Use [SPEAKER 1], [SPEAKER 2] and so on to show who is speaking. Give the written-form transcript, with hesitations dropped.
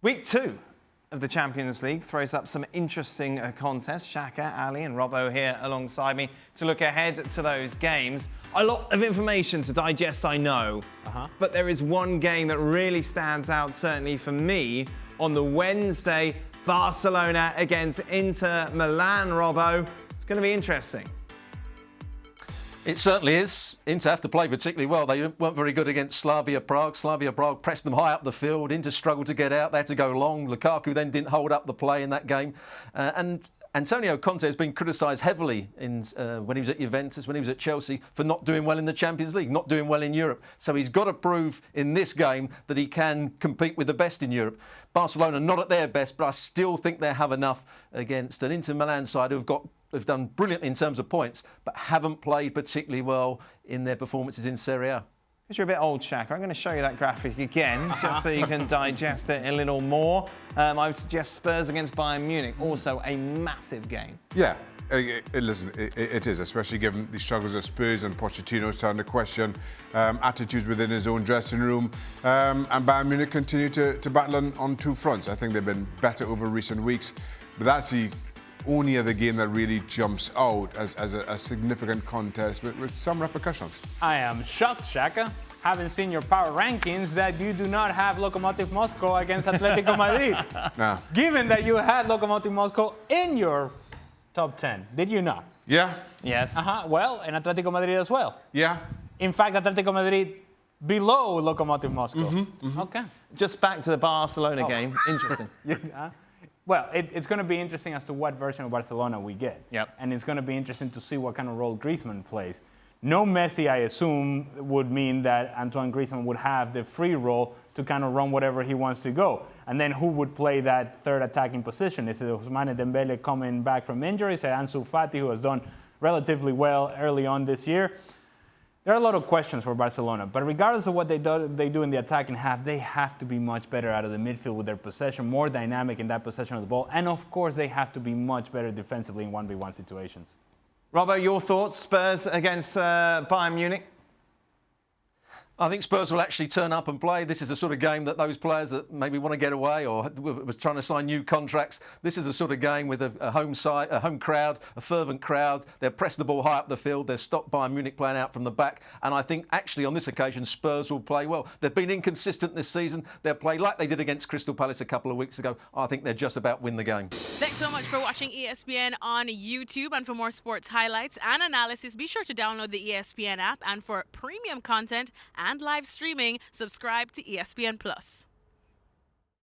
[SPEAKER 1] Week 2 of the Champions League throws up some interesting contests. Shaka, Ali and Robbo here alongside me to look ahead to those games. A lot of information to digest, I know, but there is one game that really stands out, certainly for me, on the Wednesday, Barcelona against Inter Milan, Robbo. It's going to be interesting.
[SPEAKER 2] It certainly is. Inter have to play particularly well. They weren't very good against Slavia Prague. Slavia Prague pressed them high up the field. Inter struggled to get out. They had to go long. Lukaku then didn't hold up the play in that game. And Antonio Conte has been criticised heavily when he was at Juventus, when he was at Chelsea, for not doing well in the Champions League, not doing well in Europe. So he's got to prove in this game that he can compete with the best in Europe. Barcelona not at their best, but I still think they have enough against an Inter Milan side who've done brilliantly in terms of points, but haven't played particularly well in their performances in Serie A.
[SPEAKER 1] Because you're a bit old, Shaka, I'm going to show you that graphic again, just so you can digest it a little more. I would suggest Spurs against Bayern Munich, also a massive game.
[SPEAKER 3] Yeah, listen, it is, especially given the struggles of Spurs and Pochettino starting to question attitudes within his own dressing room. And Bayern Munich continue to battle on two fronts. I think they've been better over recent weeks, but that's the only other game that really jumps out as a significant contest with some repercussions.
[SPEAKER 4] I am shocked, Shaka, having seen your power rankings, that you do not have Lokomotiv Moscow against Atletico Madrid.
[SPEAKER 3] Nah.
[SPEAKER 4] Given that you had Lokomotiv Moscow in your top 10, did you not?
[SPEAKER 3] Yeah.
[SPEAKER 1] Yes.
[SPEAKER 4] Well, and Atletico Madrid as well.
[SPEAKER 3] Yeah.
[SPEAKER 4] In fact, Atletico Madrid below Lokomotiv Moscow. Okay.
[SPEAKER 1] Just back to the Barcelona game. Interesting.
[SPEAKER 4] Well, it's going to be interesting as to what version of Barcelona we get.
[SPEAKER 1] Yep.
[SPEAKER 4] And it's going to be interesting to see what kind of role Griezmann plays. No Messi, I assume, would mean that Antoine Griezmann would have the free role to kind of run whatever he wants to go. And then who would play that third attacking position? Is it Ousmane Dembele coming back from injury? Is it Ansu Fati, who has done relatively well early on this year? There are a lot of questions for Barcelona, but regardless of what they do in the attacking half, they have to be much better out of the midfield with their possession, more dynamic in that possession of the ball, and of course they have to be much better defensively in 1v1 situations.
[SPEAKER 1] Robbo, your thoughts? Spurs against Bayern Munich?
[SPEAKER 2] I think Spurs will actually turn up and play. This is the sort of game that those players that maybe want to get away or was trying to sign new contracts, this is the sort of game with a home crowd, a fervent crowd. They'll press the ball high up the field. They'll stop Bayern Munich playing out from the back. And I think actually on this occasion, Spurs will play well. They've been inconsistent this season. They'll play like they did against Crystal Palace a couple of weeks ago. I think they'll just about win the game.
[SPEAKER 5] Thanks so much for watching ESPN on YouTube. And for more sports highlights and analysis, be sure to download the ESPN app. And for premium content and live streaming, subscribe to ESPN+.